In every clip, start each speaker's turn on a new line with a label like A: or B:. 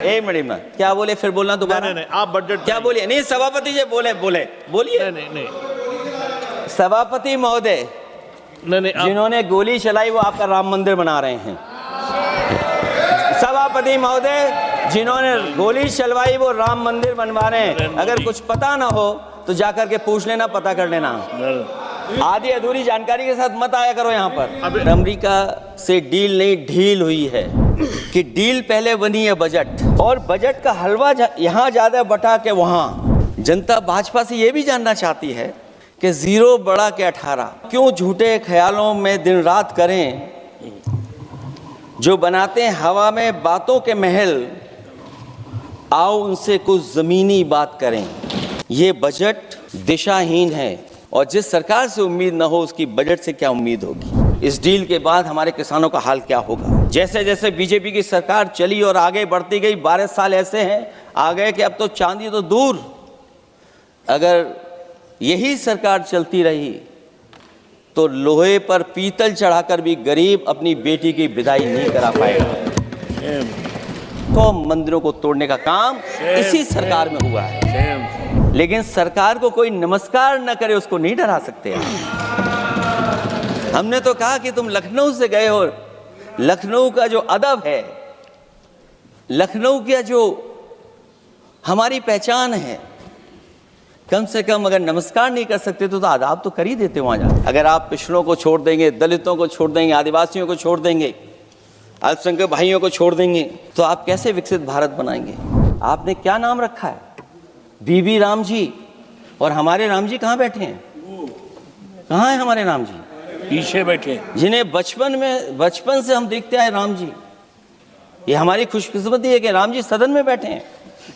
A: एक मिनट में क्या बोले, फिर बोलना दोबारा।
B: नहीं, आप बजट
A: क्या बोलिए? नहीं, सभापति जी बोले बोलिए।
B: नहीं
A: सभापति महोदय,
B: नहीं
A: जिन्होंने गोली चलाई वो आपका राम मंदिर बना रहे हैं। सभापति महोदय, जिन्होंने गोली चलवाई वो राम मंदिर बनवा रहे हैं। अगर कुछ पता ना हो तो जाकर के पूछ लेना, पता कर लेना। आधी अधूरी जानकारी के साथ मत आया करो यहाँ पर। अमेरिका से डील नहीं ढील हुई है कि डील पहले बनी है बजट, और बजट का हलवा यहाँ ज्यादा बटा के वहाँ। जनता भाजपा से ये भी जानना चाहती है कि 0 बढ़ा के 18 क्यों झूठे ख्यालों में दिन रात करें, जो बनाते हैं हवा में बातों के महल, आओ उनसे कुछ जमीनी बात करें। ये बजट दिशाहीन है और जिस सरकार से उम्मीद न हो उसकी बजट से क्या उम्मीद होगी। इस डील के बाद हमारे किसानों का हाल क्या होगा? जैसे जैसे बीजेपी की सरकार चली और आगे बढ़ती गई, 12 साल ऐसे हैं आ गए कि अब तो चांदी तो दूर, अगर यही सरकार चलती रही तो लोहे पर पीतल चढ़ाकर भी गरीब अपनी बेटी की विदाई नहीं करा पाएगा। तो मंदिरों को तोड़ने का काम इसी सरकार में हुआ है, लेकिन सरकार को कोई नमस्कार न करे उसको नहीं डरा सकते। हमने तो कहा कि तुम लखनऊ से गए हो, लखनऊ का जो अदब है, लखनऊ की जो हमारी पहचान है, कम से कम अगर नमस्कार नहीं कर सकते तो आदाब तो कर ही देते वहां जाकर। अगर आप पिछड़ों को छोड़ देंगे, दलितों को छोड़ देंगे, आदिवासियों को छोड़ देंगे, अल्पसंख्यक भाइयों को छोड़ देंगे, तो आप कैसे विकसित भारत बनाएंगे? आपने क्या नाम रखा है? बीबी राम जी। और हमारे राम जी कहाँ बैठे हैं? कहाँ है हमारे राम जी?
B: पीछे बैठे,
A: जिन्हें बचपन से हम देखते आए राम जी। ये हमारी खुशकिस्मती है कि राम जी सदन में बैठे हैं,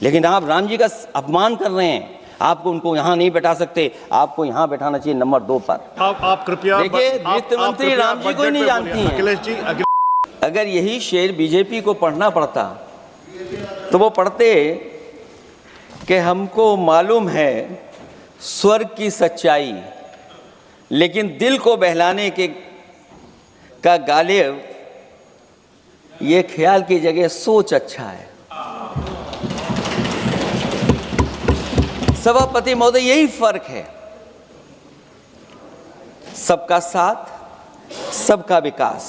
A: लेकिन आप राम जी का अपमान कर रहे हैं। आपको उनको यहाँ नहीं बैठा सकते, आपको यहाँ बैठाना चाहिए नंबर 2 पर।
B: आप कृपया
A: देखिए, वित्त मंत्री राम जी को ही नहीं जानती हैं।
B: अखिलेश जी,
A: अगर यही शेर बीजेपी को पढ़ना पड़ता तो वो पढ़ते कि हमको मालूम है स्वर्ग की सच्चाई, लेकिन दिल को बहलाने का गालिब ये ख्याल की जगह सोच अच्छा है। सभापति महोदय, यही फर्क है। सबका साथ, सबका विकास।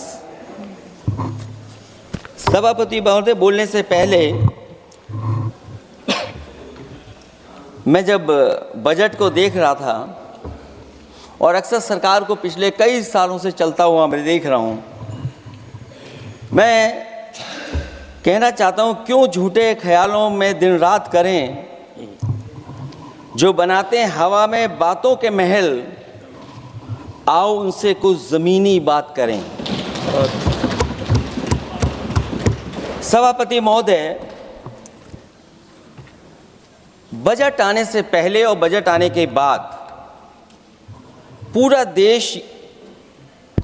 A: सभापति महोदय, बोलने से पहले मैं जब बजट को देख रहा था और अक्सर सरकार को पिछले कई सालों से चलता हुआ मैं देख रहा हूं, मैं कहना चाहता हूं, क्यों झूठे ख्यालों में दिन रात करें, जो बनाते हैं हवा में बातों के महल, आओ उनसे कुछ जमीनी बात करें। सभापति महोदय, बजट आने से पहले और बजट आने के बाद पूरा देश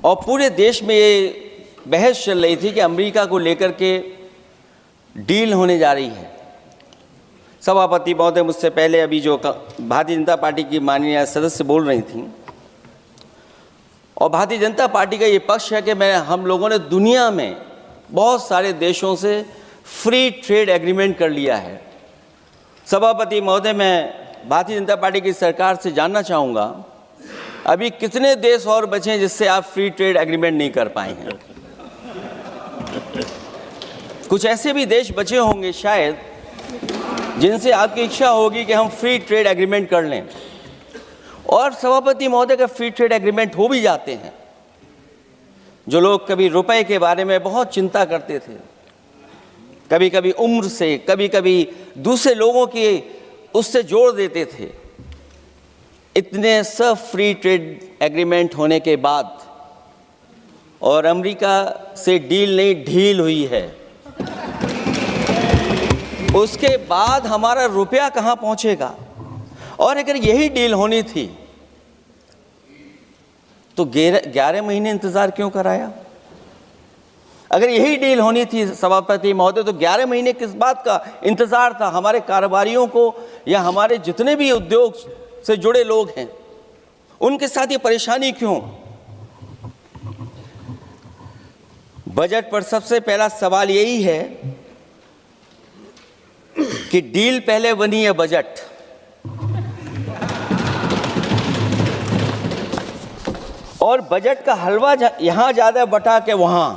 A: और पूरे देश में ये बहस चल रही थी कि अमेरिका को लेकर के डील होने जा रही है। सभापति महोदय, मुझसे पहले अभी जो भारतीय जनता पार्टी की माननीय सदस्य बोल रही थी, और भारतीय जनता पार्टी का ये पक्ष है कि हम लोगों ने दुनिया में बहुत सारे देशों से फ्री ट्रेड एग्रीमेंट कर लिया है। सभापति महोदय, मैं भारतीय जनता पार्टी की सरकार से जानना चाहूँगा, अभी कितने देश और बचे हैं जिससे आप फ्री ट्रेड एग्रीमेंट नहीं कर पाए हैं? कुछ ऐसे भी देश बचे होंगे शायद जिनसे आपकी इच्छा होगी कि हम फ्री ट्रेड एग्रीमेंट कर लें। और सभापति महोदय का फ्री ट्रेड एग्रीमेंट हो भी जाते हैं। जो लोग कभी रुपए के बारे में बहुत चिंता करते थे, कभी कभी उम्र से, कभी कभी दूसरे लोगों के उससे जोड़ देते थे, इतने सब फ्री ट्रेड एग्रीमेंट होने के बाद और अमेरिका से डील नहीं ढील हुई है, उसके बाद हमारा रुपया कहां पहुंचेगा? और अगर यही डील होनी थी तो 11 महीने इंतजार क्यों कराया? अगर यही डील होनी थी सभापति महोदय, तो 11 महीने किस बात का इंतजार था? हमारे कारोबारियों को या हमारे जितने भी उद्योग से जुड़े लोग हैं उनके साथ ये परेशानी क्यों? बजट पर सबसे पहला सवाल यही है कि डील पहले बनी है बजट। और बजट का हलवा यहां ज्यादा बटा के वहां।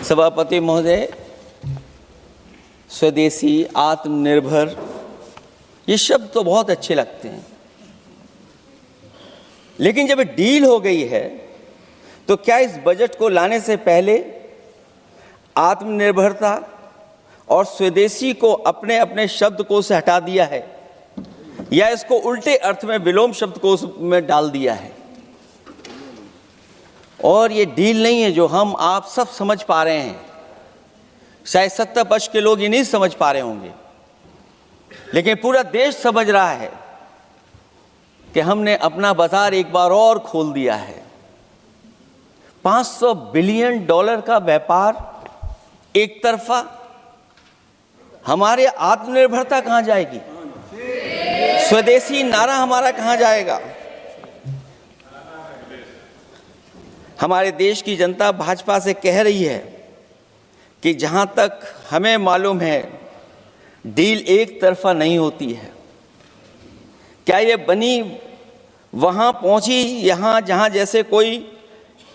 A: सभापति महोदय, स्वदेशी, आत्मनिर्भर, ये शब्द तो बहुत अच्छे लगते हैं, लेकिन जब डील हो गई है तो क्या इस बजट को लाने से पहले आत्मनिर्भरता और स्वदेशी को अपने अपने शब्दकोश से हटा दिया है, या इसको उल्टे अर्थ में विलोम शब्दकोश में डाल दिया है? और ये डील नहीं है जो हम आप सब समझ पा रहे हैं, शायद सत्ता पक्ष के लोग ये नहीं समझ पा रहे होंगे, लेकिन पूरा देश समझ रहा है कि हमने अपना बाजार एक बार और खोल दिया है। $500 बिलियन का व्यापार एक तरफा, हमारे आत्मनिर्भरता कहां जाएगी? स्वदेशी नारा हमारा कहां जाएगा? हमारे देश की जनता भाजपा से कह रही है कि जहां तक हमें मालूम है डील एक तरफा नहीं होती है। क्या ये बनी वहां पहुंची यहां जहां जैसे कोई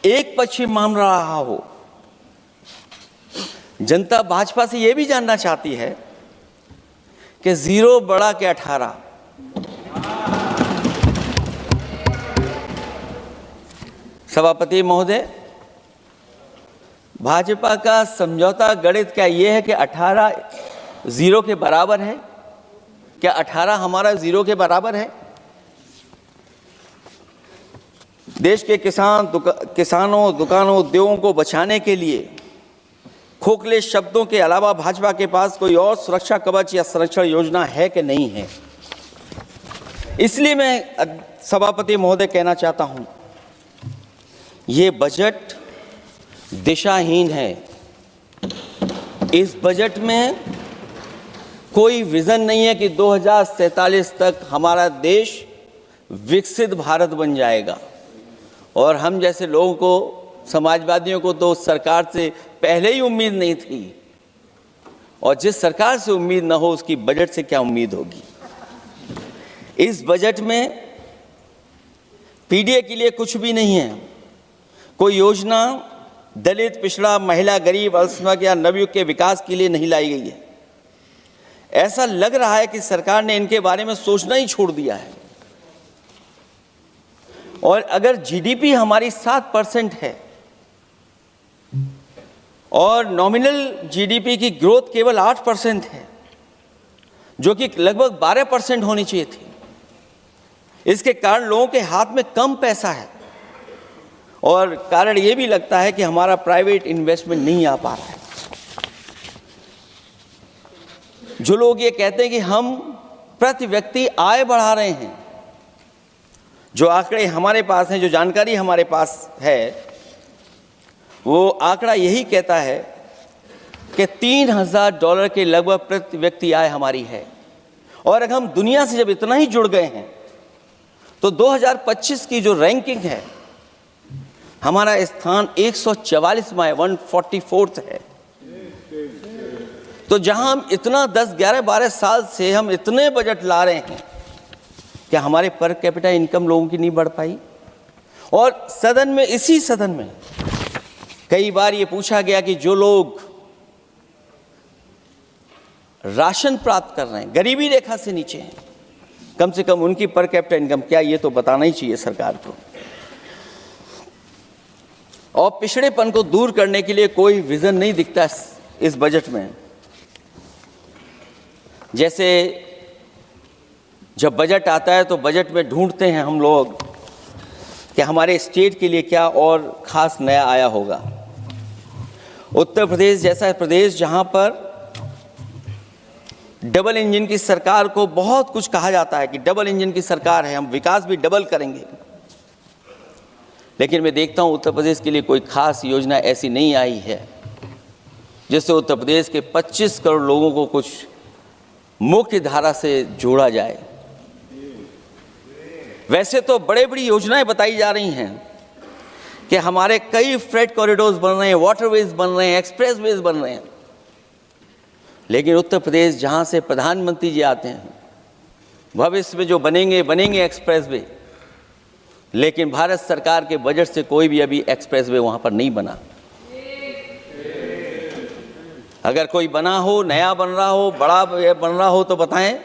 A: एक पक्षी मान रहा हो? जनता भाजपा से यह भी जानना चाहती है कि 0 बड़ा के 18। सभापति महोदय, भाजपा का समझौता गणित क्या यह है कि 18 0 के बराबर है? क्या 18 हमारा 0 के बराबर है? देश के किसानों, दुकानों, उद्योगों को बचाने के लिए खोखले शब्दों के अलावा भाजपा के पास कोई और सुरक्षा कवच या संरक्षण योजना है कि नहीं है? इसलिए मैं सभापति महोदय कहना चाहता हूं, ये बजट दिशाहीन है। इस बजट में कोई विजन नहीं है कि 2047 तक हमारा देश विकसित भारत बन जाएगा। और हम जैसे लोगों को, समाजवादियों को तो सरकार से पहले ही उम्मीद नहीं थी, और जिस सरकार से उम्मीद ना हो उसकी बजट से क्या उम्मीद होगी? इस बजट में पीडीए के लिए कुछ भी नहीं है। कोई योजना दलित, पिछड़ा, महिला, गरीब, अल्पसंख्यक या नवयुवक के विकास के लिए नहीं लाई गई है। ऐसा लग रहा है कि सरकार ने इनके बारे में सोचना ही छोड़ दिया है। और अगर जीडीपी हमारी 7% है और नॉमिनल जीडीपी की ग्रोथ केवल 8% है, जो कि लगभग 12% होनी चाहिए थी, इसके कारण लोगों के हाथ में कम पैसा है। और कारण यह भी लगता है कि हमारा प्राइवेट इन्वेस्टमेंट नहीं आ पा रहा है। जो लोग ये कहते हैं कि हम प्रति व्यक्ति आय बढ़ा रहे हैं, जो आंकड़े हमारे पास हैं, जो जानकारी हमारे पास है, वो आंकड़ा यही कहता है कि $3000 के लगभग प्रति व्यक्ति आय हमारी है। और अगर हम दुनिया से जब इतना ही जुड़ गए हैं तो 2025 की जो रैंकिंग है, हमारा स्थान 144वां है, 144th है। तो जहां हम इतना 10, 11, 12 साल से हम इतने बजट ला रहे हैं, क्या हमारे पर कैपिटा इनकम लोगों की नहीं बढ़ पाई? और सदन में, इसी सदन में कई बार ये पूछा गया कि जो लोग राशन प्राप्त कर रहे हैं, गरीबी रेखा से नीचे हैं, कम से कम उनकी पर कैपिटा इनकम क्या, ये तो बताना ही चाहिए सरकार को। और पिछड़ेपन को दूर करने के लिए कोई विजन नहीं दिखता इस बजट में। जैसे जब बजट आता है तो बजट में ढूंढते हैं हम लोग कि हमारे स्टेट के लिए क्या और खास नया आया होगा। उत्तर प्रदेश जैसा प्रदेश जहां पर डबल इंजन की सरकार को बहुत कुछ कहा जाता है कि डबल इंजन की सरकार है, हम विकास भी डबल करेंगे, लेकिन मैं देखता हूं उत्तर प्रदेश के लिए कोई खास योजना ऐसी नहीं आई है जिससे उत्तर प्रदेश के 25 करोड़ लोगों को कुछ मुख्य धारा से जोड़ा जाए। वैसे तो बड़े बड़ी योजनाएं बताई जा रही हैं कि हमारे कई फ्रेट कॉरिडोर्स बन रहे हैं, वाटरवेज बन रहे हैं, एक्सप्रेसवेज बन रहे हैं, लेकिन उत्तर प्रदेश जहाँ से प्रधानमंत्री जी आते हैं, भविष्य में जो बनेंगे एक्सप्रेसवे, लेकिन भारत सरकार के बजट से कोई भी अभी एक्सप्रेसवे वहाँ पर नहीं बना। अगर कोई बना हो, नया बन रहा हो, बड़ा बन रहा हो तो बताएं।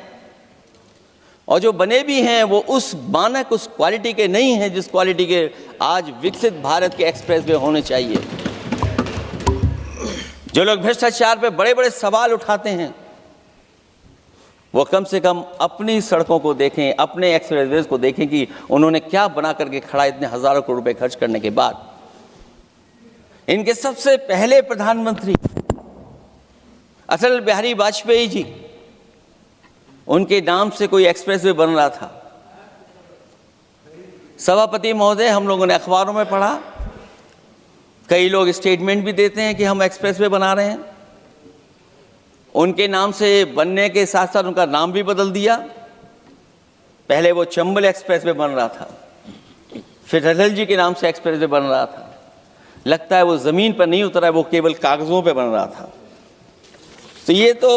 A: और जो बने भी हैं वो उस मानक, उस क्वालिटी के नहीं हैं जिस क्वालिटी के आज विकसित भारत के एक्सप्रेसवे होने चाहिए। जो लोग भ्रष्टाचार पे बड़े बड़े सवाल उठाते हैं, वो कम से कम अपनी सड़कों को देखें, अपने एक्सप्रेसवेज को देखें कि उन्होंने क्या बना करके खड़ा इतने हजारों करोड़ रुपए खर्च करने के बाद। इनके सबसे पहले प्रधानमंत्री अटल बिहारी वाजपेयी जी, उनके नाम से कोई एक्सप्रेसवे बन रहा था। सभापति महोदय, हम लोगों ने अखबारों में पढ़ा, कई लोग स्टेटमेंट भी देते हैं कि हम एक्सप्रेसवे बना रहे हैं। उनके नाम से बनने के साथ साथ उनका नाम भी बदल दिया। पहले वो चंबल एक्सप्रेसवे बन रहा था, फिर अटल जी के नाम से एक्सप्रेसवे बन रहा था। लगता है वो जमीन पर नहीं उतरा है, वो केवल कागजों पे बन रहा था। तो ये तो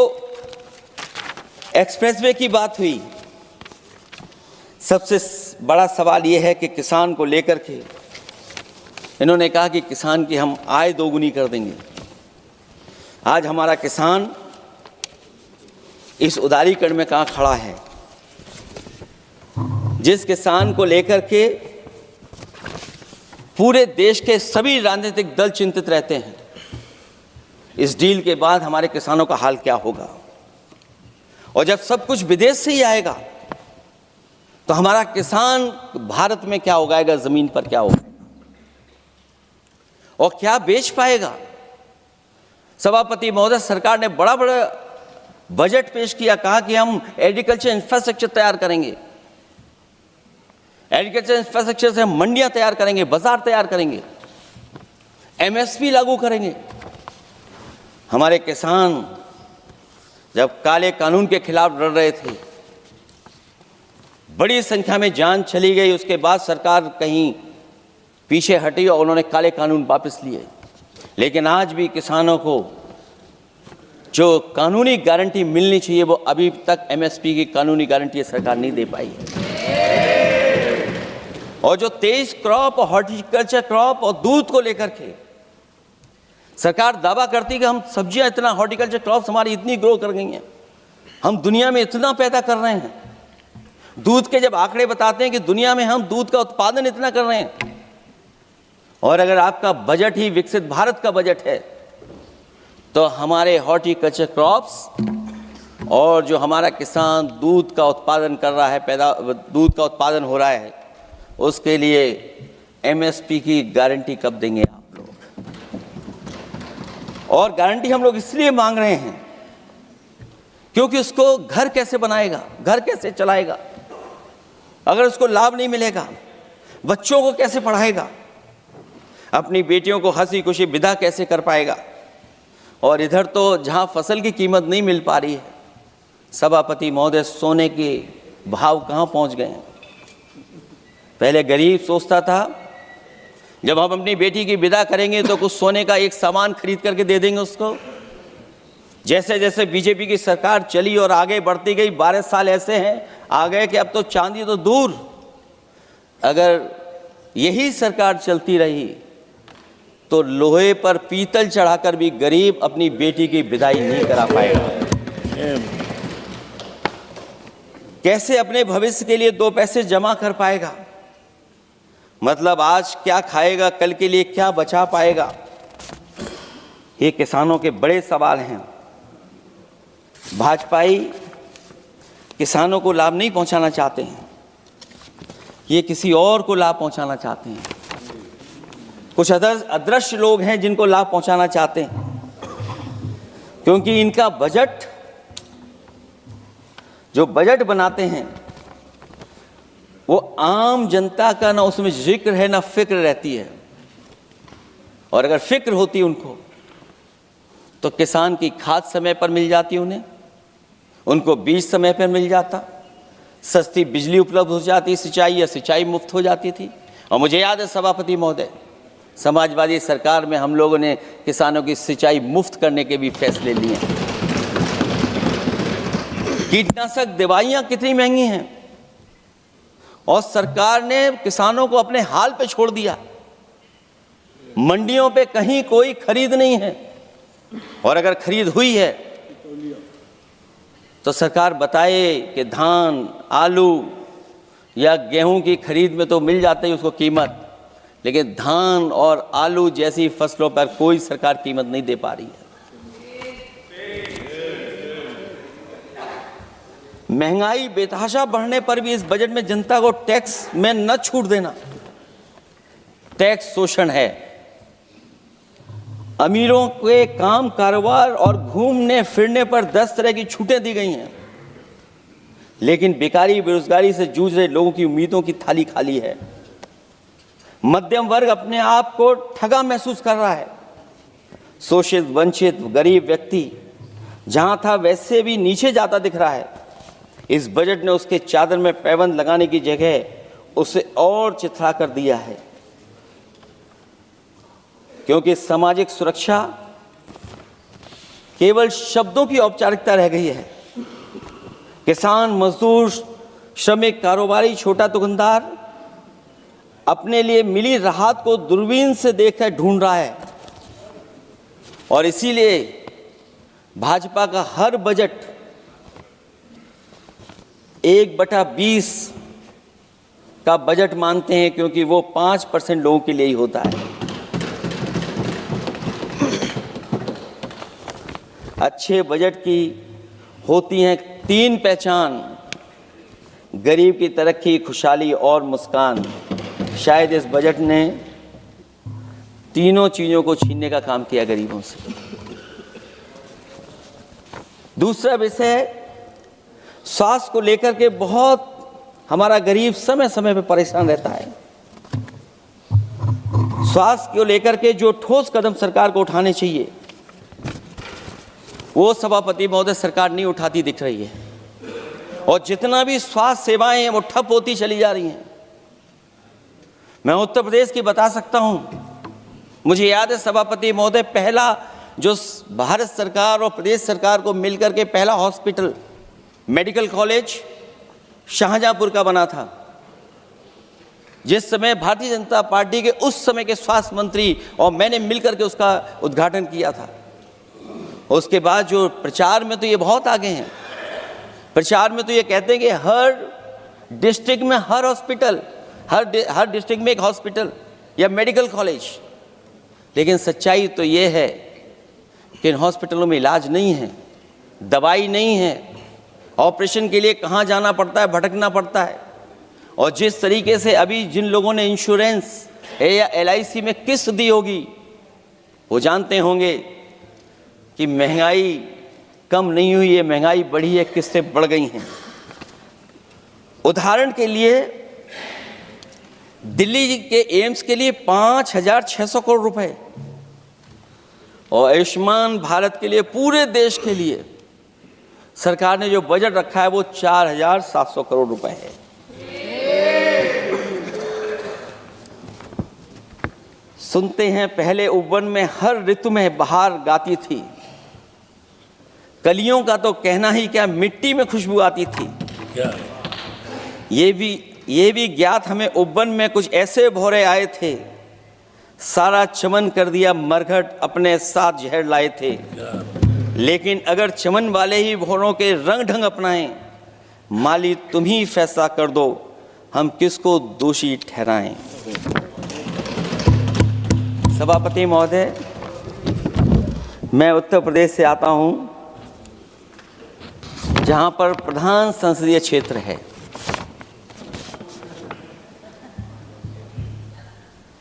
A: एक्सप्रेसवे की बात हुई। सबसे बड़ा सवाल ये है कि किसान को लेकर के इन्होंने कहा कि किसान की हम आय दोगुनी कर देंगे। आज हमारा किसान इस उदारीकरण में कहाँ खड़ा है? जिस किसान को लेकर के पूरे देश के सभी राजनीतिक दल चिंतित रहते हैं, इस डील के बाद हमारे किसानों का हाल क्या होगा? और जब सब कुछ विदेश से ही आएगा तो हमारा किसान भारत में क्या उगाएगा, जमीन पर क्या होगा और क्या बेच पाएगा? सभापति महोदय, सरकार ने बड़ा बजट पेश किया, कहा कि हम एग्रीकल्चर इंफ्रास्ट्रक्चर तैयार करेंगे, एग्रीकल्चर इंफ्रास्ट्रक्चर से हम मंडियां तैयार करेंगे, बाजार तैयार करेंगे, एमएसपी लागू करेंगे। हमारे किसान जब काले कानून के खिलाफ लड़ रहे थे, बड़ी संख्या में जान चली गई, उसके बाद सरकार कहीं पीछे हटी और उन्होंने काले कानून वापस लिए। लेकिन आज भी किसानों को जो कानूनी गारंटी मिलनी चाहिए वो अभी तक एमएसपी की कानूनी गारंटी सरकार नहीं दे पाई है। और जो 23 क्रॉप और हॉर्टिकल्चर क्रॉप और दूध को लेकर के सरकार दावा करती है कि हम सब्जियां इतना, हॉर्टिकल्चर क्रॉप्स हमारी इतनी ग्रो कर गई हैं, हम दुनिया में इतना पैदा कर रहे हैं। दूध के जब आंकड़े बताते हैं कि दुनिया में हम दूध का उत्पादन इतना कर रहे हैं, और अगर आपका बजट ही विकसित भारत का बजट है तो हमारे हॉर्टिकल्चर क्रॉप्स और जो हमारा किसान दूध का उत्पादन कर रहा है, दूध का उत्पादन हो रहा है, उसके लिए एमएसपी की गारंटी कब देंगे आप लोग? और गारंटी हम लोग इसलिए मांग रहे हैं क्योंकि उसको घर कैसे बनाएगा, घर कैसे चलाएगा? अगर उसको लाभ नहीं मिलेगा, बच्चों को कैसे पढ़ाएगा, अपनी बेटियों को हंसी खुशी विदा कैसे कर पाएगा? और इधर तो जहां फसल की कीमत नहीं मिल पा रही है, सभापति महोदय, सोने के भाव कहां पहुंच गए हैं? पहले गरीब सोचता था जब हम अपनी बेटी की विदा करेंगे तो कुछ सोने का एक सामान खरीद करके दे देंगे उसको। जैसे जैसे बीजेपी की सरकार चली और आगे बढ़ती गई, 12 साल ऐसे हैं आ गए कि अब तो चांदी तो दूर, अगर यही सरकार चलती रही तो लोहे पर पीतल चढ़ाकर भी गरीब अपनी बेटी की विदाई नहीं करा पाएगा। कैसे अपने भविष्य के लिए 2 पैसे जमा कर पाएगा? मतलब आज क्या खाएगा, कल के लिए क्या बचा पाएगा? ये किसानों के बड़े सवाल हैं। भाजपाई किसानों को लाभ नहीं पहुंचाना चाहते हैं, ये किसी और को लाभ पहुंचाना चाहते हैं। कुछ अदृश्य लोग हैं जिनको लाभ पहुंचाना चाहते हैं, क्योंकि इनका बजट, जो बजट बनाते हैं, वो आम जनता का ना उसमें जिक्र है ना फिक्र रहती है। और अगर फिक्र होती उनको तो किसान की खाद समय पर मिल जाती, उनको बीज समय पर मिल जाता, सस्ती बिजली उपलब्ध हो जाती, सिंचाई मुफ्त हो जाती थी। और मुझे याद है सभापति महोदय, समाजवादी सरकार में हम लोगों ने किसानों की सिंचाई मुफ्त करने के भी फैसले लिए। कीटनाशक दवाइयां कितनी महंगी हैं, और सरकार ने किसानों को अपने हाल पे छोड़ दिया। मंडियों पे कहीं कोई खरीद नहीं है, और अगर खरीद हुई है तो सरकार बताए कि धान, आलू या गेहूं की खरीद में तो मिल जाती है उसको कीमत, लेकिन धान और आलू जैसी फसलों पर कोई सरकार कीमत नहीं दे पा रही है। महंगाई बेतहाशा बढ़ने पर भी इस बजट में जनता को टैक्स में न छूट देना टैक्स शोषण है। अमीरों के काम, कारोबार और घूमने फिरने पर 10 तरह की छूटें दी गई हैं, लेकिन बेकारी, बेरोजगारी से जूझ रहे लोगों की उम्मीदों की थाली खाली है। मध्यम वर्ग अपने आप को ठगा महसूस कर रहा है। शोषित, वंचित, गरीब व्यक्ति जहां था वैसे भी नीचे जाता दिख रहा है। इस बजट ने उसके चादर में पैबंद लगाने की जगह उसे और चिथड़ा कर दिया है, क्योंकि सामाजिक सुरक्षा केवल शब्दों की औपचारिकता रह गई है। किसान, मजदूर, श्रमिक, कारोबारी, छोटा दुकानदार अपने लिए मिली राहत को दूरबीन से देखकर ढूंढ रहा है, और इसीलिए भाजपा का हर बजट 1/20 का बजट मानते हैं, क्योंकि वो 5% लोगों के लिए ही होता है। अच्छे बजट की होती हैं 3 पहचान: गरीब की तरक्की, खुशहाली और मुस्कान। शायद इस बजट ने तीनों चीजों को छीनने का काम किया गरीबों से। दूसरा विषय, स्वास्थ्य को लेकर के बहुत हमारा गरीब समय समय पर परेशान रहता है। स्वास्थ्य को लेकर के जो ठोस कदम सरकार को उठाने चाहिए, वो सभापति महोदय सरकार नहीं उठाती दिख रही है, और जितना भी स्वास्थ्य सेवाएं हैं वो ठप होती चली जा रही हैं। मैं उत्तर प्रदेश की बता सकता हूं, मुझे याद है सभापति महोदय, पहला जो भारत सरकार और प्रदेश सरकार को मिलकर के पहला हॉस्पिटल, मेडिकल कॉलेज शाहजहांपुर का बना था, जिस समय भारतीय जनता पार्टी के उस समय के स्वास्थ्य मंत्री और मैंने मिलकर के उसका उद्घाटन किया था। उसके बाद जो प्रचार में तो ये बहुत आगे हैं, प्रचार में तो ये कहते हैं कि हर डिस्ट्रिक्ट में हर हॉस्पिटल, हर डिस्ट्रिक्ट में एक हॉस्पिटल या मेडिकल कॉलेज, लेकिन सच्चाई तो ये है कि इन हॉस्पिटलों में इलाज नहीं है, दवाई नहीं है, ऑपरेशन के लिए कहाँ जाना पड़ता है, भटकना पड़ता है। और जिस तरीके से अभी जिन लोगों ने इंश्योरेंस या LIC में किस्त दी होगी, वो जानते होंगे कि महंगाई कम नहीं हुई है, महंगाई बढ़ी है, किस्तें बढ़ गई हैं। उदाहरण के लिए दिल्ली के एम्स के लिए 5,600 करोड़ रुपए, और आयुष्मान भारत के लिए पूरे देश के लिए सरकार ने जो बजट रखा है वो 4,700 करोड़ रुपए है। सुनते हैं पहले उपवन में हर ऋतु में बहार गाती थी, कलियों का तो कहना ही क्या, मिट्टी में खुशबू आती थी।
B: क्या
A: ये भी ज्ञात हमें उपवन में कुछ ऐसे भौरे आए थे, सारा चमन कर दिया मरघट, अपने साथ जहर लाए थे। लेकिन अगर चमन वाले ही भौरों के रंग ढंग अपनाएं, माली तुम ही फैसला कर दो, हम किसको दोषी ठहराएं। सभापति महोदय, मैं उत्तर प्रदेश से आता हूं, जहां पर प्रधान संसदीय क्षेत्र है।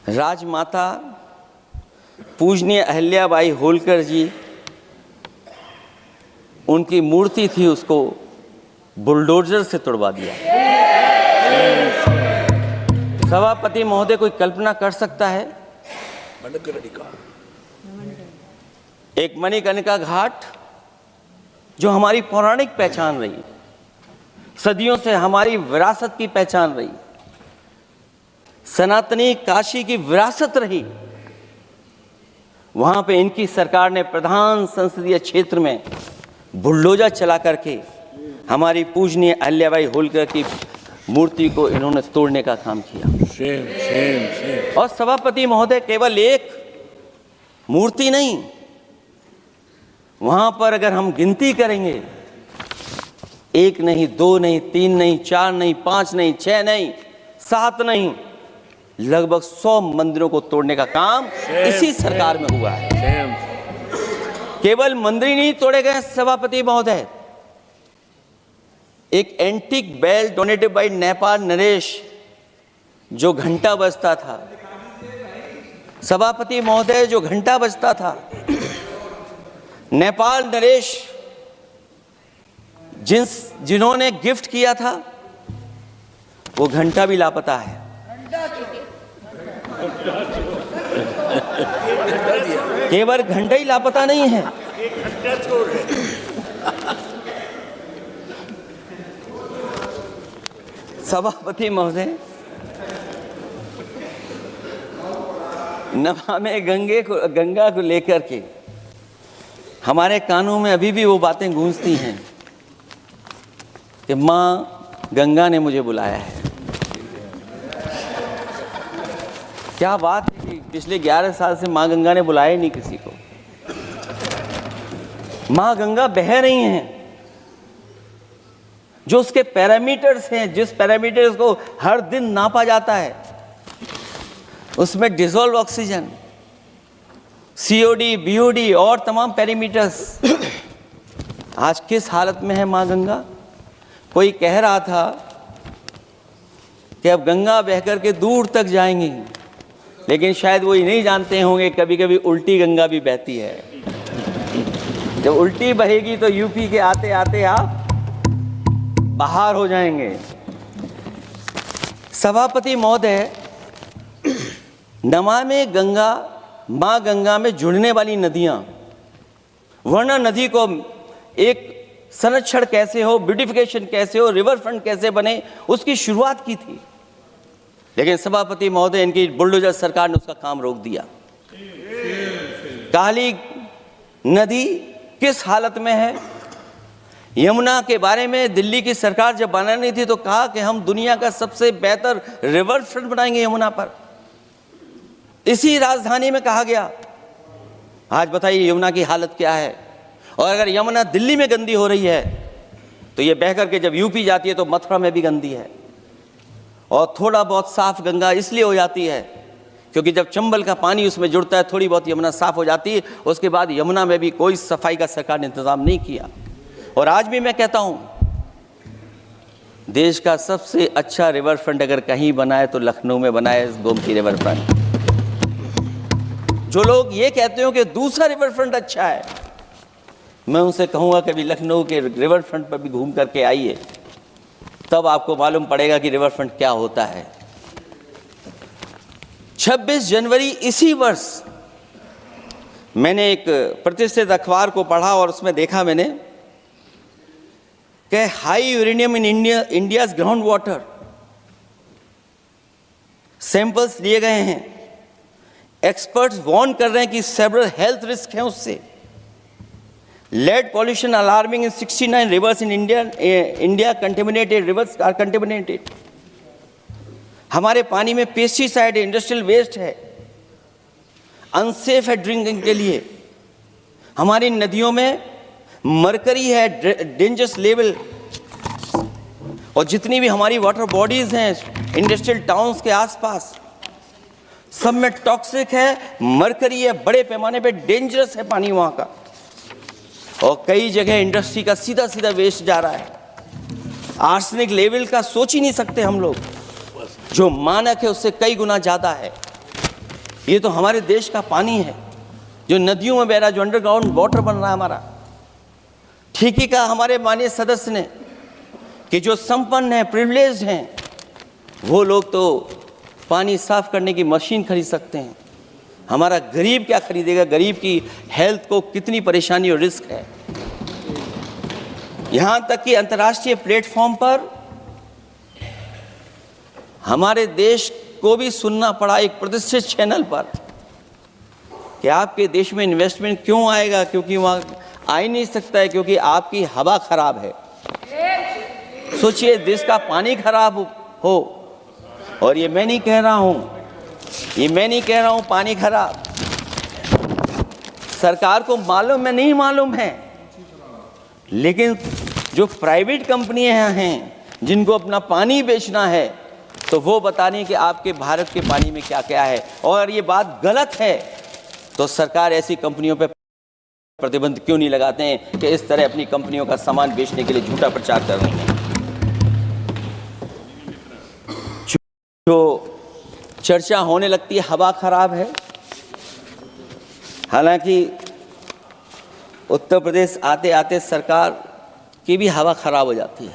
A: राजमाता पूजनीय अहिल्याबाई होलकर जी, उनकी मूर्ति थी, उसको बुलडोजर से तोड़वा दिया। सभापति महोदय, कोई कल्पना कर सकता है एक मणिकर्णिका घाट जो हमारी पौराणिक पहचान रही, सदियों से हमारी विरासत की पहचान रही, सनातनी काशी की विरासत रही, वहां पे इनकी सरकार ने प्रधान संसदीय क्षेत्र में बुलडोजर चला करके हमारी पूजनीय अहिल्याबाई होलकर की मूर्ति को इन्होंने तोड़ने का काम किया।
B: Same same same.
A: और सभापति महोदय, केवल एक मूर्ति नहीं, वहां पर अगर हम गिनती करेंगे, 1 नहीं, 2 नहीं, 3 नहीं, 4 नहीं, 5 नहीं, 6 नहीं, 7 नहीं, लगभग 100 मंदिरों को तोड़ने का काम इसी सरकार में हुआ है।
B: सेम।
A: केवल मंदिर ही नहीं तोड़े गए सभापति महोदय, एक antique bell donated by Nepal नरेश, जो घंटा बजता था सभापति महोदय, जो घंटा बजता था, नेपाल नरेश जिन्होंने गिफ्ट किया था, वो घंटा भी लापता है। केवल घंटा ही लापता नहीं है, सभापति महोदय, नमामि गंगा को लेकर के हमारे कानों में अभी भी वो बातें गूंजती हैं कि माँ गंगा ने मुझे बुलाया है। क्या बात है कि पिछले 11 साल से माँ गंगा ने बुलाया ही नहीं किसी को। माँ गंगा बह रही हैं, जो उसके पैरामीटर्स हैं, जिस पैरामीटर्स को हर दिन नापा जाता है, उसमें डिसॉल्व ऑक्सीजन, सीओडी, बीओडी और तमाम पैरामीटर्स, आज किस हालत में है माँ गंगा। कोई कह रहा था कि अब गंगा बहकर के दूर तक जाएंगी, लेकिन शायद वो ये नहीं जानते होंगे कभी कभी उल्टी गंगा भी बहती है। जब उल्टी बहेगी तो यूपी के आते आते आप बाहर हो जाएंगे। सभापति महोदय, नमामि गंगा, माँ गंगा में जुड़ने वाली नदियां, वरना नदी को एक संरक्षण कैसे हो, ब्यूटिफिकेशन कैसे हो, रिवर फ्रंट कैसे बने, उसकी शुरुआत की थी। लेकिन सभापति महोदय, इनकी बुलडोजर सरकार ने उसका काम रोक दिया। काली नदी किस हालत में है। यमुना के बारे में दिल्ली की सरकार जब बनानी थी तो कहा कि हम दुनिया का सबसे बेहतर रिवर फ्रंट बनाएंगे यमुना पर। इसी राजधानी में कहा गया। आज बताइए यमुना की हालत क्या है। और अगर यमुना दिल्ली में गंदी हो रही है तो ये बह करके जब यूपी जाती है तो मथुरा में भी गंदी है। और थोड़ा बहुत साफ गंगा इसलिए हो जाती है क्योंकि जब चंबल का पानी उसमें जुड़ता है, थोड़ी बहुत यमुना साफ हो जाती है। उसके बाद यमुना में भी कोई सफाई का सरकार ने इंतजाम नहीं किया। और आज भी मैं कहता हूं, देश का सबसे अच्छा रिवर फ्रंट अगर कहीं बना है तो लखनऊ में बना है, गोमती रिवर फ्रंट। जो लोग ये कहते हो कि दूसरा रिवर फ्रंट अच्छा है, मैं उनसे कहूंगा कभी लखनऊ के रिवर फ्रंट पर भी घूम करके आइए, तब आपको मालूम पड़ेगा कि रिवर फ्रंट क्या होता है। 26 जनवरी इसी वर्ष मैंने एक प्रतिष्ठित अखबार को पढ़ा और उसमें देखा मैंने कि high uranium in India's ground water samples लिए गए हैं। एक्सपर्ट्स वार्न कर रहे हैं कि सेवरल हेल्थ रिस्क हैं उससे। Lead pollution alarming in 69 rivers in India contaminated, rivers are contaminated. हमारे पानी में पेस्टिसाइड है, इंडस्ट्रियल वेस्ट है, अनसेफ है ड्रिंकिंग के लिए। हमारी नदियों में मरकरी है, डेंजरस लेवल। और जितनी भी हमारी वाटर बॉडीज हैं इंडस्ट्रियल टाउन्स के आसपास, सब में टॉक्सिक है, मरकरी है, बड़े पैमाने पे डेंजरस है पानी वहां का। और कई जगह इंडस्ट्री का सीधा सीधा वेस्ट जा रहा है। आर्सेनिक लेवल का सोच ही नहीं सकते हम लोग, जो मानक है उससे कई गुना ज्यादा है। ये तो हमारे देश का पानी है जो नदियों में बह रहा है, जो अंडरग्राउंड वाटर बन रहा है हमारा। ठीक ही कहा हमारे माननीय सदस्य ने कि जो संपन्न हैं, प्रिविलेज्ड हैं, वो लोग तो पानी साफ करने की मशीन खरीद सकते हैं। हमारा गरीब क्या खरीदेगा। गरीब की हेल्थ को कितनी परेशानी और रिस्क है। यहां तक कि अंतर्राष्ट्रीय प्लेटफॉर्म पर हमारे देश को भी सुनना पड़ा एक प्रतिष्ठित चैनल पर कि आपके देश में इन्वेस्टमेंट क्यों आएगा, क्योंकि वहां आ ही नहीं सकता है, क्योंकि आपकी हवा खराब है। सोचिए, देश का पानी खराब हो, और ये मैं नहीं कह रहा हूं, पानी खराब सरकार को मालूम है, नहीं मालूम है, लेकिन जो प्राइवेट कंपनियां हैं जिनको अपना पानी बेचना है, तो वो बता रही है कि आपके भारत के पानी में क्या क्या है। और ये बात गलत है तो सरकार ऐसी कंपनियों पे प्रतिबंध क्यों नहीं लगाते हैं कि इस तरह अपनी कंपनियों का सामान बेचने के लिए झूठा प्रचार कर रही हैं। जो चर्चा होने लगती है हवा खराब है, हालांकि उत्तर प्रदेश आते आते सरकार की भी हवा खराब हो जाती है।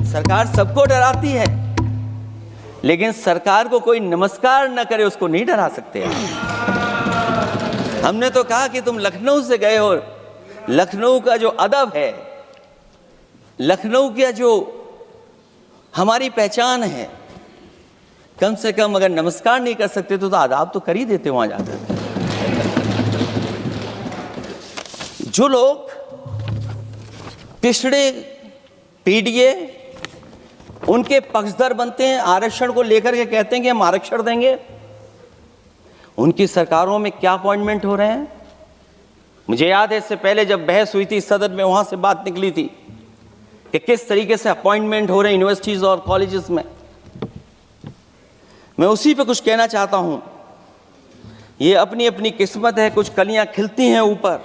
A: सरकार सबको डराती है, लेकिन सरकार को कोई नमस्कार न करे उसको नहीं डरा सकते। हमने तो कहा कि तुम लखनऊ से गए हो, लखनऊ का जो अदब है, लखनऊ का जो हमारी पहचान है, कम से कम अगर नमस्कार नहीं कर सकते तो आदाब तो कर ही देते वहां जाकर। जो लोग पिछड़े पीडीए उनके पक्षधर बनते हैं, आरक्षण को लेकर के कहते हैं कि हम आरक्षण देंगे, उनकी सरकारों में क्या अपॉइंटमेंट हो रहे हैं। मुझे याद है इससे पहले जब बहस हुई थी सदन में, वहां से बात निकली थी कि किस तरीके से अपॉइंटमेंट हो रहे हैं यूनिवर्सिटीज और कॉलेजेस में। मैं उसी पे कुछ कहना चाहता हूं। ये अपनी अपनी किस्मत है, कुछ कलियां खिलती हैं ऊपर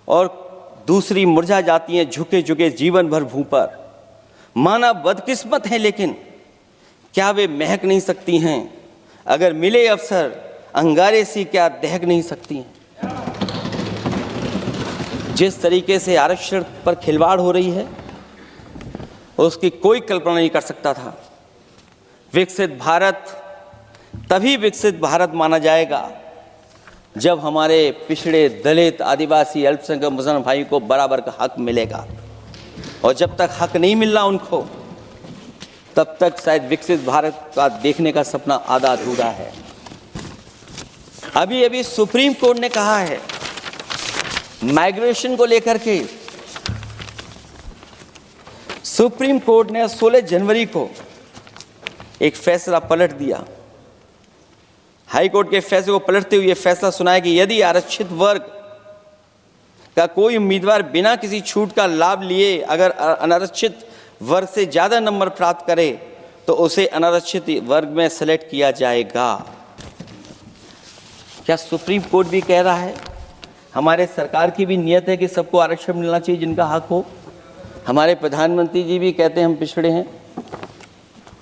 A: और दूसरी मुरझा जाती हैं झुके झुके जीवन भर भूं पर। माना बदकिस्मत है, लेकिन क्या वे महक नहीं सकती हैं? अगर मिले अवसर अंगारे सी क्या दहक नहीं सकती हैं? जिस तरीके से आरक्षण पर खिलवाड़ हो रही है उसकी कोई कल्पना नहीं कर सकता था। विकसित भारत तभी विकसित भारत माना जाएगा जब हमारे पिछड़े, दलित, आदिवासी, अल्पसंख्यक मुसलमान भाई को बराबर का हक मिलेगा। और जब तक हक नहीं मिल रहा उनको, तब तक शायद विकसित भारत का देखने का सपना आधा अधूरा है। अभी अभी सुप्रीम कोर्ट ने कहा है माइग्रेशन को लेकर के, सुप्रीम कोर्ट ने 16 जनवरी को एक फैसला पलट दिया। हाई कोर्ट के फैसले को पलटते हुए फैसला सुनाया कि यदि आरक्षित वर्ग का कोई उम्मीदवार बिना किसी छूट का लाभ लिए अगर अनारक्षित वर्ग से ज्यादा नंबर प्राप्त करे तो उसे अनारक्षित वर्ग में सेलेक्ट किया जाएगा। क्या सुप्रीम कोर्ट भी कह रहा है? हमारे सरकार की भी नियत है कि सबको आरक्षण मिलना चाहिए जिनका हक हो। हमारे प्रधानमंत्री जी भी कहते हैं हम पिछड़े हैं।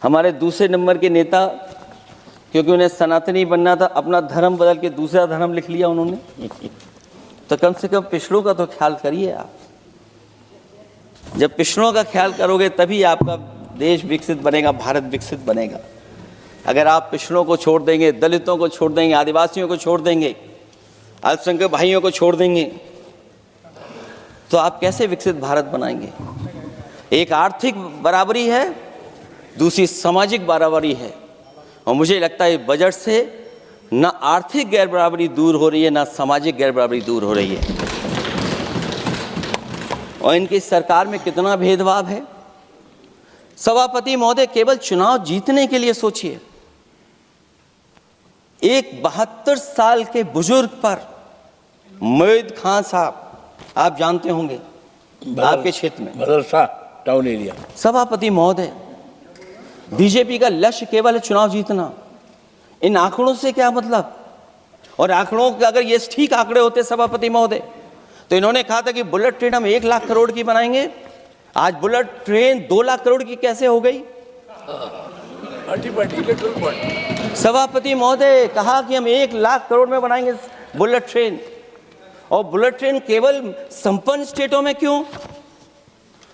A: हमारे दूसरे नंबर के नेता, क्योंकि उन्हें सनातनी बनना था, अपना धर्म बदल के दूसरा धर्म लिख लिया उन्होंने। तो कम से कम पिछड़ों का तो ख्याल करिए आप। जब पिछड़ों का ख्याल करोगे तभी आपका देश विकसित बनेगा, भारत विकसित बनेगा। अगर आप पिछड़ों को छोड़ देंगे, दलितों को छोड़ देंगे, आदिवासियों को छोड़ देंगे, अल्पसंख्यक भाइयों को छोड़ देंगे, तो आप कैसे विकसित भारत बनाएंगे? एक आर्थिक बराबरी है, दूसरी सामाजिक बराबरी है। और मुझे लगता है बजट से ना आर्थिक गैर बराबरी दूर हो रही है, ना सामाजिक गैर बराबरी दूर हो रही है। और इनकी सरकार में कितना भेदभाव है। सभापति महोदय, केवल चुनाव जीतने के लिए सोचिए, एक 72 साल के बुजुर्ग पर मोईद खान साहब, आप जानते होंगे आपके क्षेत्र में,
B: मदरसा टाउन एरिया।
A: सभापति महोदय, बीजेपी का लक्ष्य केवल है चुनाव जीतना। इन आंकड़ों से क्या मतलब? और आंकड़ों के अगर ये ठीक आंकड़े होते सभापति महोदय, तो इन्होंने कहा था कि बुलेट ट्रेन हम 1 लाख करोड़ की बनाएंगे। आज बुलेट ट्रेन 2 लाख करोड़ की कैसे हो गई? सभापति महोदय कहा कि हम 1 लाख करोड़ में बनाएंगे बुलेट ट्रेन। और बुलेट ट्रेन केवल संपन्न स्टेटों में क्यों?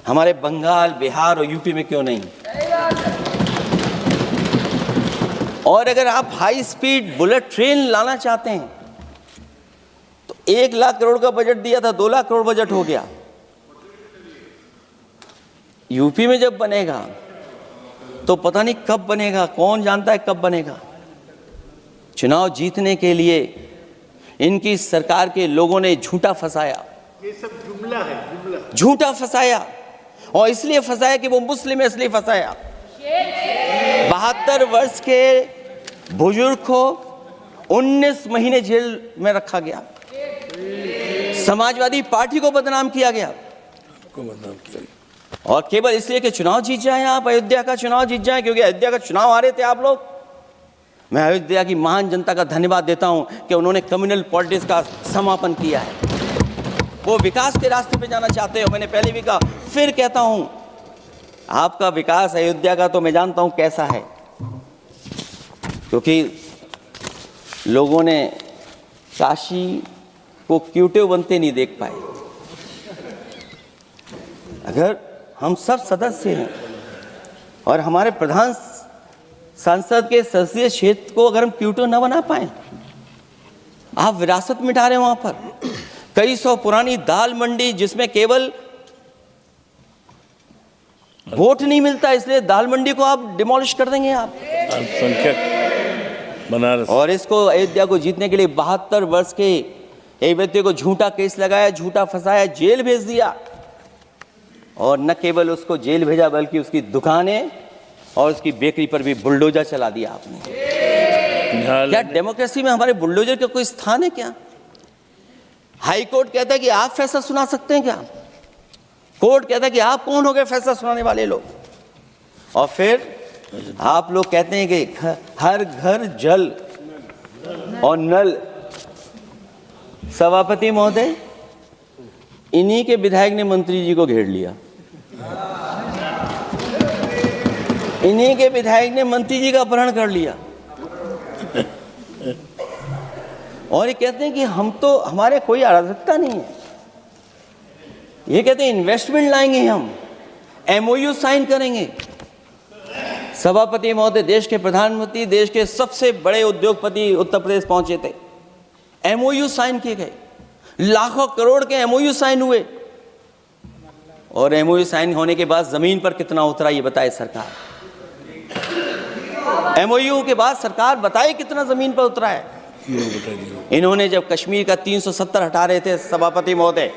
A: हमारे बंगाल, बिहार और यूपी में क्यों नहीं? और अगर आप हाई स्पीड बुलेट ट्रेन लाना चाहते हैं तो 1 लाख करोड़ का बजट दिया था, 2 लाख करोड़ बजट हो गया। यूपी में जब बनेगा तो पता नहीं कब बनेगा, कौन जानता है कब बनेगा। चुनाव जीतने के लिए इनकी सरकार के लोगों ने झूठा फंसाया,
C: ये सब जुमला है, जुमला।
A: झूठा फंसाया। और इसलिए फंसाया कि वो मुस्लिम है, इसलिए फंसाया। 72 वर्ष के बुजुर्ग को 19 महीने जेल में रखा गया। समाजवादी पार्टी को बदनाम किया गया, और केवल इसलिए कि चुनाव जीत जाए आप, अयोध्या का चुनाव जीत जाए, क्योंकि अयोध्या का चुनाव हारे थे आप लोग। मैं अयोध्या की महान जनता का धन्यवाद देता हूं कि उन्होंने कम्युनल पॉलिटिक्स का समापन किया है। वो विकास के रास्ते पे जाना चाहते हो। मैंने पहले भी कहा, फिर कहता हूं, आपका विकास अयोध्या का तो मैं जानता हूं कैसा है, क्योंकि लोगों ने काशी को क्यूटिव बनते नहीं देख पाए। अगर हम सब सदस्य हैं और हमारे प्रधान सांसद के संसदीय क्षेत्र को अगर हम क्यूटिव न बना पाए, आप विरासत मिटा रहे हैं। वहां पर कई सौ पुरानी दाल मंडी, जिसमें केवल वोट नहीं मिलता, इसलिए दाल मंडी को आप डिमोलिश कर देंगे आप।
B: अल्पसंख्यक बनारस,
A: और इसको अयोध्या को जीतने के लिए 72 वर्ष के एक व्यक्ति को झूठा केस लगाया, झूठा फंसाया, जेल भेज दिया। और न केवल उसको जेल भेजा, बल्कि उसकी दुकानें और उसकी बेकरी पर भी बुलडोजर चला दिया आपने। क्या डेमोक्रेसी में हमारे बुलडोजर का कोई स्थान है क्या? हाई कोर्ट कहता है कि आप फैसला सुना सकते हैं क्या? कोर्ट कहता है कि आप कौन हो गए फैसला सुनाने वाले लोग? और फिर आप लोग कहते हैं कि हर घर जल और नल। सभापति महोदय, इन्हीं के विधायक ने मंत्री जी को घेर लिया, इन्हीं के विधायक ने मंत्री जी का अपहरण कर लिया, और ये कहते हैं कि हम तो, हमारे कोई अराजकता नहीं है। ये कहते हैं इन्वेस्टमेंट लाएंगे, हम एमओयू साइन करेंगे। सभापति महोदय, देश के प्रधानमंत्री, देश के सबसे बड़े उद्योगपति उत्तर प्रदेश पहुंचे थे, एमओयू साइन किए गए, लाखों करोड़ के एमओयू साइन हुए। और एमओयू साइन होने के बाद जमीन पर कितना उतरा ये बताए सरकार। एमओयू के बाद सरकार बताए कितना जमीन पर उतरा है। इन्होंने जब कश्मीर का 370 हटा रहे थे सभापति महोदय,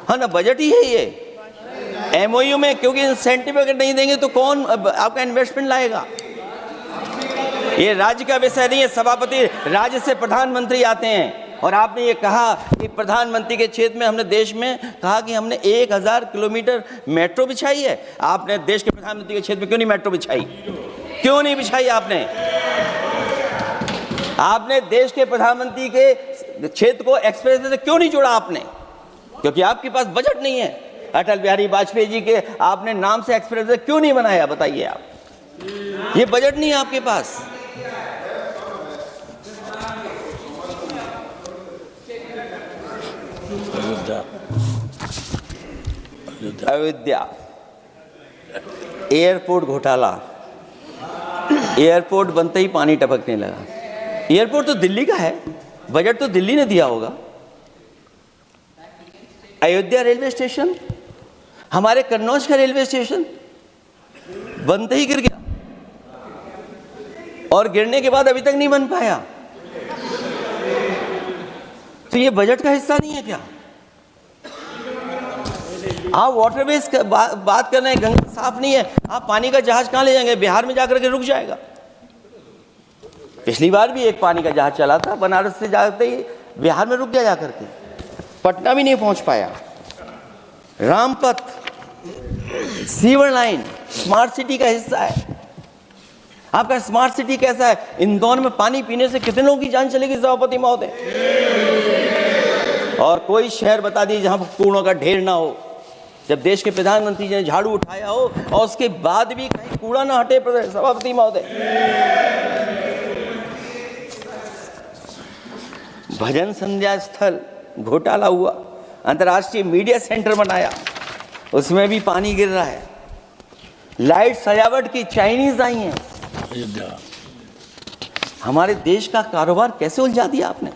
A: हाँ ना, बजट ही है ये एमओयू में, क्योंकि इंसेंटिव अगर नहीं देंगे तो कौन आपका इन्वेस्टमेंट लाएगा? ये राज्य का विषय नहीं है सभापति, राज्य से प्रधानमंत्री आते हैं। और आपने ये कहा कि प्रधानमंत्री के क्षेत्र में, हमने देश में कहा कि हमने 1000 किलोमीटर मेट्रो बिछाई है। आपने देश के प्रधानमंत्री के क्षेत्र में क्यों नहीं मेट्रो बिछाई? क्यों नहीं बिछाई आपने? आपने देश के प्रधानमंत्री के क्षेत्र को एक्सप्रेस से क्यों नहीं जोड़ा आपने? क्योंकि आपके पास बजट नहीं है। अटल बिहारी वाजपेयी जी के आपने नाम से एक्सप्रेस क्यों नहीं बनाया? बताइए आप, ये बजट नहीं है आपके पास। अयोध्या एयरपोर्ट घोटाला, एयरपोर्ट बनते ही पानी टपकने लगा। एयरपोर्ट तो दिल्ली का है, बजट तो दिल्ली ने दिया होगा। अयोध्या रेलवे स्टेशन, हमारे कन्नौज का रेलवे स्टेशन बनते ही गिर गया, और गिरने के बाद अभी तक नहीं बन पाया। तो ये बजट का हिस्सा नहीं है क्या? आप वाटरवेज बात कर रहे हैं, गंगा साफ नहीं है, आप पानी का जहाज कहां ले जाएंगे? बिहार में जाकर के रुक जाएगा। पिछली बार भी एक पानी का जहाज चला था, बनारस से जाते ही बिहार में रुक गया, जाकर के पटना भी नहीं पहुंच पाया। Rampath, sewer line smart city का हिस्सा है। आपका स्मार्ट सिटी कैसा है? इंदौर में पानी पीने से कितने लोगों की जान चलेगी सभापति महोदय? और कोई शहर बता दीजिए जहां कूड़ों का ढेर ना हो। जब देश के प्रधानमंत्री जी ने झाड़ू उठाया हो और उसके बाद भी कहीं कूड़ा ना हटे सभापति महोदय। भजन संध्या स्थल घोटाला हुआ, अंतर्राष्ट्रीय मीडिया सेंटर बनाया, उसमें भी पानी गिर रहा है। लाइट सजावट की चाइनीज आई हैं। हमारे देश का कारोबार कैसे उलझा दिया आपने?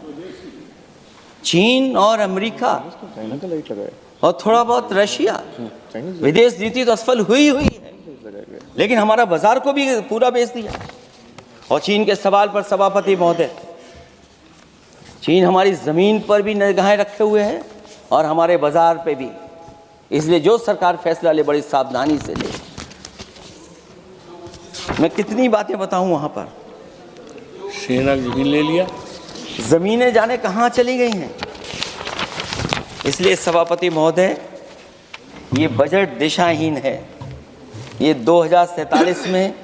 A: चीन और अमेरिका और थोड़ा बहुत रशिया, विदेश नीति तो असफल हुई है, लेकिन हमारा बाजार को भी पूरा बेच दिया। और चीन के सवाल पर सभापति महोदय, चीन हमारी जमीन पर भी निगाहें रखे हुए है और हमारे बाजार पे भी। इसलिए जो सरकार फैसला ले बड़ी सावधानी से ले। मैं कितनी बातें बताऊं वहां पर।
B: सेना जमीन ले लिया,
A: जमीनें जाने कहां चली गई हैं। इसलिए सभापति महोदय, ये बजट दिशाहीन है। ये 2047 में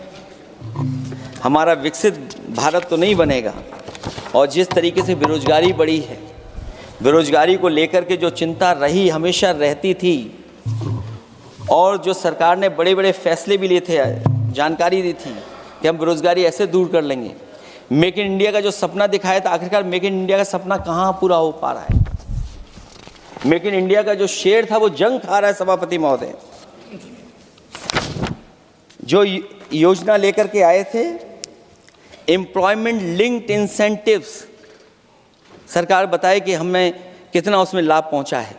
A: हमारा विकसित भारत तो नहीं बनेगा। और जिस तरीके से बेरोजगारी बढ़ी है, बेरोजगारी को लेकर के जो चिंता रही, हमेशा रहती थी, और जो सरकार ने बड़े बड़े फैसले भी लिए थे, जानकारी दी थी कि हम बेरोजगारी ऐसे दूर कर लेंगे। मेक इन इंडिया का जो सपना दिखाया था, आखिरकार मेक इन इंडिया का सपना कहाँ पूरा हो पा रहा है। मेक इन इंडिया का जो शेर था वो जंग खा रहा है सभापति महोदय। जो योजना लेकर के आए थे एम्प्लॉयमेंट लिंक्ड इंसेंटिव्स, सरकार बताए कि हमें कितना उसमें लाभ पहुंचा है।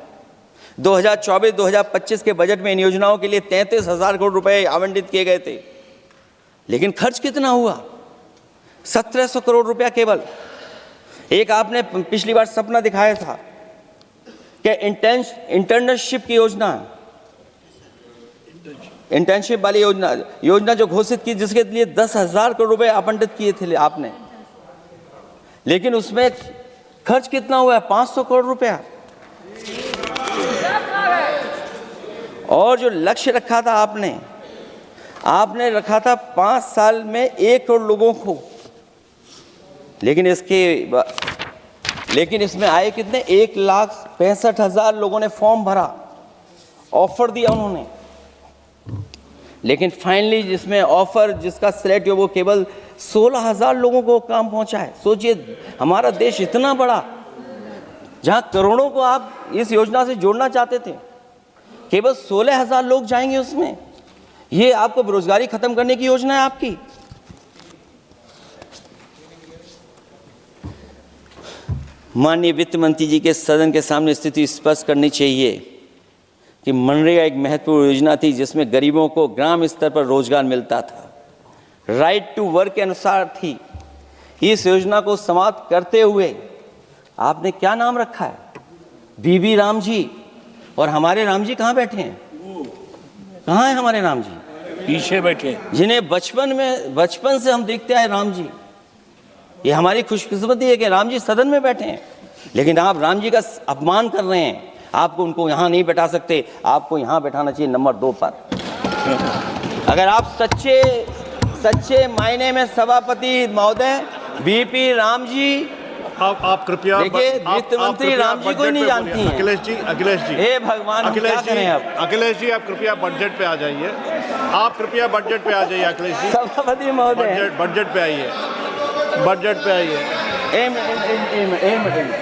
A: 2024-2025 के बजट में इन योजनाओं के लिए 33,000 करोड़ रुपए आवंटित किए गए थे, लेकिन खर्च कितना हुआ? 1,700 करोड़ रुपया केवल। एक आपने पिछली बार सपना दिखाया था कि इंटर्नशिप की योजना, इंटर्नशिप वाली योजना जो घोषित की, जिसके लिए 10,000 करोड़ रुपए आवंटित किए थे आपने, लेकिन उसमें खर्च कितना हुआ है? 500 करोड़ रुपया। और जो लक्ष्य रखा था आपने रखा था 5 साल में 1 करोड़ लोगों को, लेकिन इसमें आए कितने? 1,65,000 लोगों ने फॉर्म भरा, ऑफर दिया उन्होंने, लेकिन फाइनली जिसमें ऑफर जिसका सिलेक्ट हुआ वो केवल 16,000 लोगों को काम पहुंचा है। सोचिए, हमारा देश इतना बड़ा, जहां करोड़ों को आप इस योजना से जोड़ना चाहते थे, केवल 16,000 लोग जाएंगे उसमें। ये आपको बेरोजगारी खत्म करने की योजना है आपकी। माननीय वित्त मंत्री जी के सदन के सामने स्थिति स्पष्ट करनी चाहिए कि मनरेगा एक महत्वपूर्ण योजना थी जिसमें गरीबों को ग्राम स्तर पर रोजगार मिलता था, राइट टू वर्क के अनुसार थी। इस योजना को समाप्त करते हुए आपने क्या नाम रखा है? बीबी राम जी। और हमारे राम जी कहाँ बैठे हैं? कहाँ है हमारे राम जी?
B: पीछे बैठे,
A: जिन्हें बचपन से हम देखते आए राम जी। ये हमारी खुशकिस्मती है कि राम जी सदन में बैठे हैं, लेकिन आप राम जी का अपमान कर रहे हैं। आपको उनको यहाँ नहीं बैठा सकते, आपको यहाँ बैठाना चाहिए नंबर 2 पर। अगर आप सच्चे मायने में सभापति महोदय बीपी राम जी,
C: आप कृपया
A: देखिए, वित्त मंत्री राम जी को ही नहीं जानती हैं।
C: अखिलेश जी
A: हे भगवान, हम क्या करें अब?
C: अखिलेश जी, आप कृपया बजट पे आ जाइए। आप कृपया बजट पे आ जाइए अखिलेश जी।
A: सभापति महोदय,
C: बजट पे आइए, बजट पे आइए।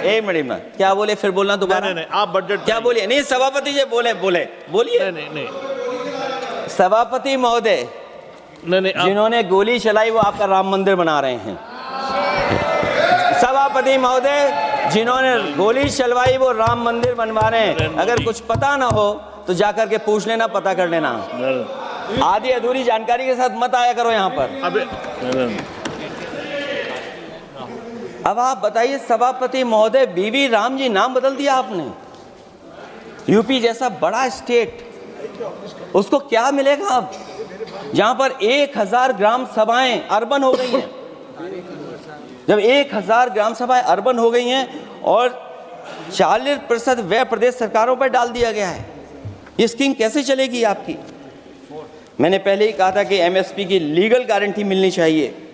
A: एक मिनट क्या बोले? फिर बोलना दोबारा।
C: नहीं, आप बजट
A: क्या बोलिए? नहीं, सभापति जी बोलिए।
C: नहीं
A: सभापति महोदय,
C: नहीं,
A: जिन्होंने गोली चलाई वो आपका राम मंदिर बना रहे हैं। सभापति महोदय, जिन्होंने गोली चलवाई वो राम मंदिर बनवा रहे हैं। अगर कुछ पता ना हो तो जाकर के पूछ लेना, पता कर लेना। आधी अधूरी जानकारी के साथ मत आया करो यहाँ पर। अब आप बताइए सभापति महोदय, बीबी राम जी नाम बदल दिया आपने। यूपी जैसा बड़ा स्टेट, उसको क्या मिलेगा अब, जहां पर 1,000 ग्राम सभाएं अर्बन हो गई हैं। जब 1,000 ग्राम सभाएं अर्बन हो गई हैं और 40% व्यय प्रदेश सरकारों पर डाल दिया गया है, ये स्कीम कैसे चलेगी आपकी? मैंने पहले ही कहा था कि एमएसपी की लीगल गारंटी मिलनी चाहिए।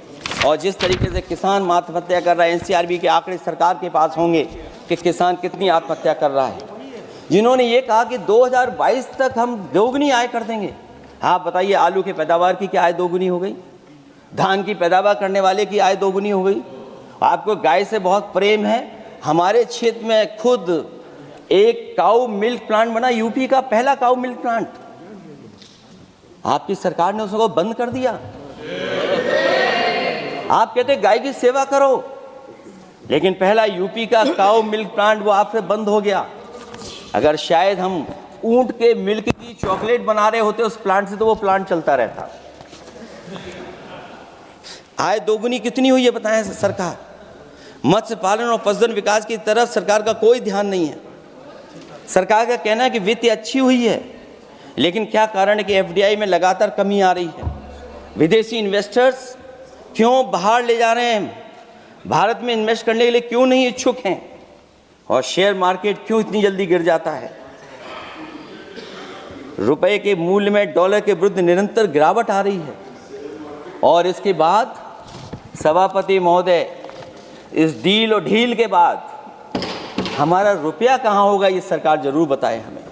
A: और जिस तरीके से किसान आत्महत्या कर रहा है, एनसीआरबी के आंकड़े सरकार के पास होंगे कि किसान कितनी आत्महत्या कर रहा है। जिन्होंने ये कहा कि 2022 तक हम दोगुनी आय कर देंगे। हाँ बताइए, आलू की पैदावार की क्या आय दोगुनी हो गई? धान की पैदावार करने वाले की आय दोगुनी हो गई। आपको गाय से बहुत प्रेम है। हमारे क्षेत्र में खुद एक काऊ मिल्क प्लांट बना, यूपी का पहला काऊ मिल्क प्लांट। आपकी सरकार ने उसको बंद कर दिया। आप कहते गाय की सेवा करो, लेकिन पहला यूपी का काऊ मिल्क प्लांट वो आपसे बंद हो गया। अगर शायद हम ऊंट के मिल्क की चॉकलेट बना रहे होते उस प्लांट से, तो वो प्लांट चलता रहता। आय दोगुनी कितनी हुई है बताएं सरकार? मत्स्य पालन और पशुधन विकास की तरफ सरकार का कोई ध्यान नहीं है। सरकार का कहना है कि वित्त अच्छी हुई है, लेकिन क्या कारण है कि एफडीआई में लगातार कमी आ रही है? विदेशी इन्वेस्टर्स क्यों बाहर ले जा रहे हैं, भारत में इन्वेस्ट करने के लिए क्यों नहीं इच्छुक हैं, और शेयर मार्केट क्यों इतनी जल्दी गिर जाता है? रुपए के मूल्य में डॉलर के विरुद्ध निरंतर गिरावट आ रही है, और इसके बाद सभापति महोदय, इस डील और ढील के बाद हमारा रुपया कहाँ होगा, ये सरकार जरूर बताए हमें।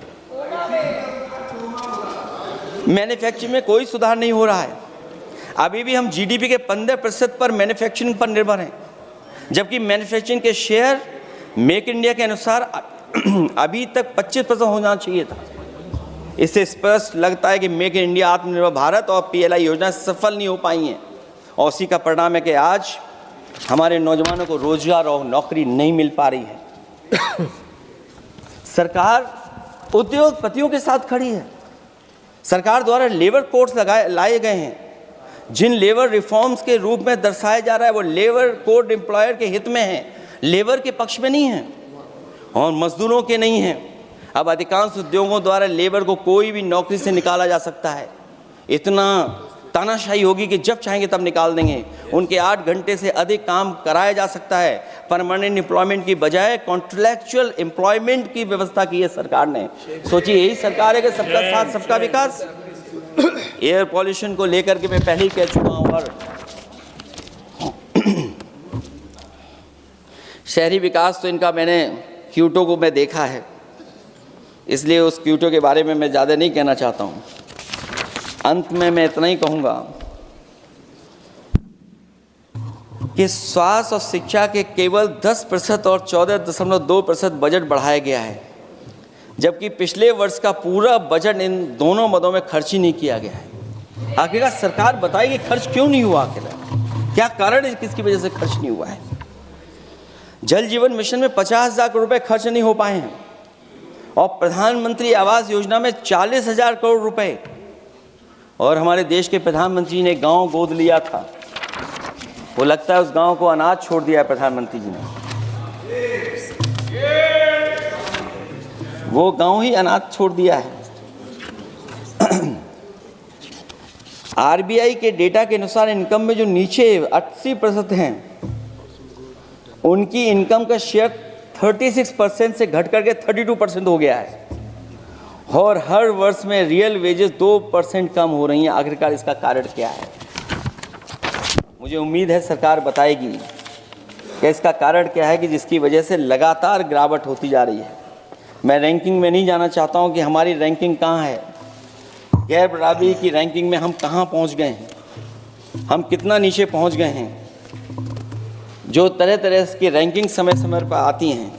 A: मैन्युफैक्चरिंग में कोई सुधार नहीं हो रहा है। अभी भी हम जीडीपी के 15% पर मैन्युफैक्चरिंग पर निर्भर हैं, जबकि मैन्युफैक्चरिंग के शेयर मेक इंडिया के अनुसार अभी तक 25% होना चाहिए था। इससे स्पष्ट लगता है कि मेक इन इंडिया, आत्मनिर्भर भारत और पीएलआई योजना सफल नहीं हो पाई हैं, और उसी का परिणाम है कि आज हमारे नौजवानों को रोजगार और नौकरी नहीं मिल पा रही है। सरकार उद्योगपतियों के साथ खड़ी है। सरकार द्वारा लेबर कोड्स लाए गए हैं, जिन लेबर रिफॉर्म्स के रूप में दर्शाया जा रहा है वो लेबर कोड एम्प्लॉयर के हित में है, लेबर के पक्ष में नहीं है और मजदूरों के नहीं है। अब अधिकांश उद्योगों द्वारा लेबर को कोई भी नौकरी से निकाला जा सकता है। इतना तानाशाही होगी कि जब चाहेंगे तब निकाल देंगे। उनके 8 घंटे से अधिक काम कराया जा सकता है। परमानेंट एम्प्लॉयमेंट की बजाय कॉन्ट्रैक्चुअल एम्प्लॉयमेंट की व्यवस्था की है सरकार ने। सोचिए, यही सरकार है कि सबका साथ सबका विकास। एयर पॉल्यूशन को लेकर के मैं पहले ही कह चुका हूँ, और शहरी विकास तो इनका मैंने क्योटो को मैं देखा है, इसलिए उस क्योटो के बारे में मैं ज़्यादा नहीं कहना चाहता हूँ। अंत में मैं इतना ही कहूँगा कि स्वास्थ्य और शिक्षा के केवल 10% और 14.2% बजट बढ़ाया गया है, जबकि पिछले वर्ष का पूरा बजट इन दोनों मदों में खर्च ही नहीं किया गया है। आखिरकार सरकार बताएगी खर्च क्यों नहीं हुआ, आखिर क्या कारण है, किसकी वजह से खर्च नहीं हुआ है? जल जीवन मिशन में 50,000 करोड़ रुपए खर्च नहीं हो पाए हैं, और प्रधानमंत्री आवास योजना में 40,000 करोड़ रुपए, और हमारे देश के प्रधानमंत्री ने गांव गोद लिया था। वो लगता है उस गांव को अनाथ छोड़ दिया है प्रधानमंत्री जी ने। वो गांव ही अनाथ छोड़ दिया है। आरबीआई के डेटा के अनुसार इनकम में जो नीचे 80% हैं, उनकी इनकम का शेयर 36% से घट करके 32% हो गया है, और हर वर्ष में रियल वेजेस 2% कम हो रही हैं। आखिरकार इसका कारण क्या है? मुझे उम्मीद है सरकार बताएगी कि इसका कारण क्या है कि जिसकी वजह से लगातार गिरावट होती जा रही है। मैं रैंकिंग में नहीं जाना चाहता हूं कि हमारी रैंकिंग कहां है, गैर बराबरी की रैंकिंग में हम कहां पहुंच गए हैं, हम कितना नीचे पहुंच गए हैं। जो तरह तरह की रैंकिंग समय समय पर आती हैं,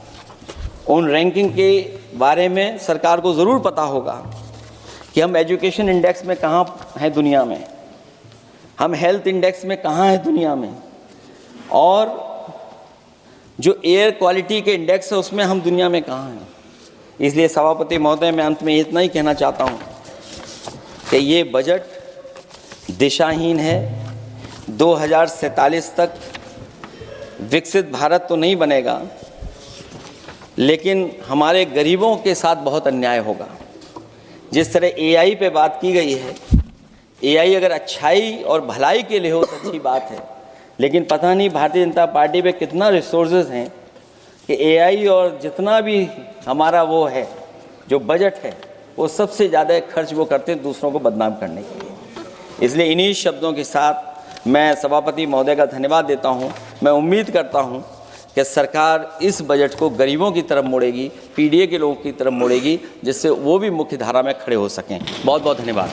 A: उन रैंकिंग के बारे में सरकार को ज़रूर पता होगा कि हम एजुकेशन इंडेक्स में कहाँ हैं दुनिया में, हम हेल्थ इंडेक्स में कहाँ हैं दुनिया में, और जो एयर क्वालिटी के इंडेक्स है उसमें हम दुनिया में कहाँ हैं। इसलिए सभापति महोदय, मैं अंत में इतना ही कहना चाहता हूँ कि ये बजट दिशाहीन है। 2047 तक विकसित भारत तो नहीं बनेगा, लेकिन हमारे गरीबों के साथ बहुत अन्याय होगा। जिस तरह एआई पे बात की गई है, एआई अगर अच्छाई और भलाई के लिए हो तो अच्छी बात है, लेकिन पता नहीं भारतीय जनता पार्टी पे कितना रिसोर्सेज हैं कि एआई और जितना भी हमारा वो है जो बजट है, वो सबसे ज़्यादा खर्च वो करते हैं दूसरों को बदनाम करने के लिए। इसलिए इन्हीं शब्दों के साथ मैं सभापति महोदय का धन्यवाद देता हूँ। मैं उम्मीद करता हूँ कि सरकार इस बजट को गरीबों की तरफ मोड़ेगी, पीडीए के लोगों की तरफ मोड़ेगी, जिससे वो भी मुख्य धारा में खड़े हो सकें। बहुत बहुत धन्यवाद।